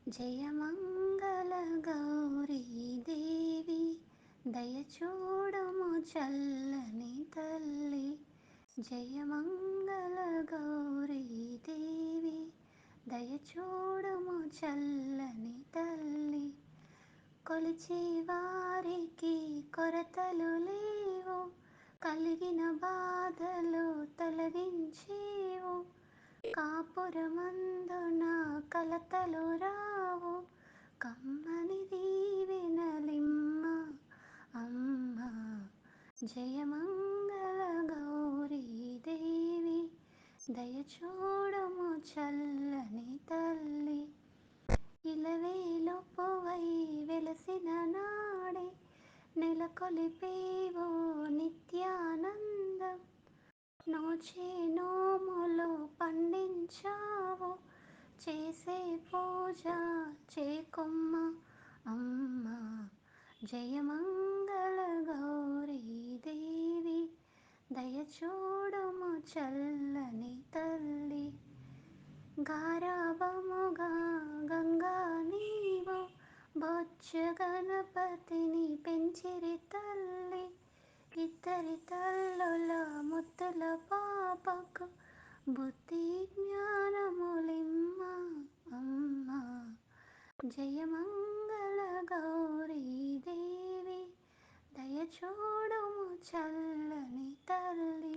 జయమంగళ గౌరీ దేవి దయచూడము చల్లని తల్లి. జయమంగళ గౌరీ దేవి దయచూడము చల్లని తల్లి. కొలిచే వారికి కొరతలు లేవు, కలిగిన బాధలు తొలగించేవు. కాపురమందున కలతలు రావు, కమ్మని దీవెనలిమ్మ అమ్మ. జయమంగళ గౌరీ దేవి దయచూడము చల్లని తల్లి. ఇలవేలుపువై వెలసిన నాడే నెలకొలిపేవో నిత్యానందం. నోచే నోములు పండించావు, చేసే పూజ చేకొమ్మ అమ్మ. జయమంగళ గౌరీ దేవి దయచూడము చల్లని తల్లి. గారాబముగా గంగా నీవు బొజ్జ గణపతిని పెంచిరి తల్లి. ఇద్దరి తల్లుల ముద్దుల పాపకు బుద్ధి జ్ఞానములిమ్మ అమ్మ. జయమంగళ గౌరీ దేవి దయచూడము చల్లని తల్లి.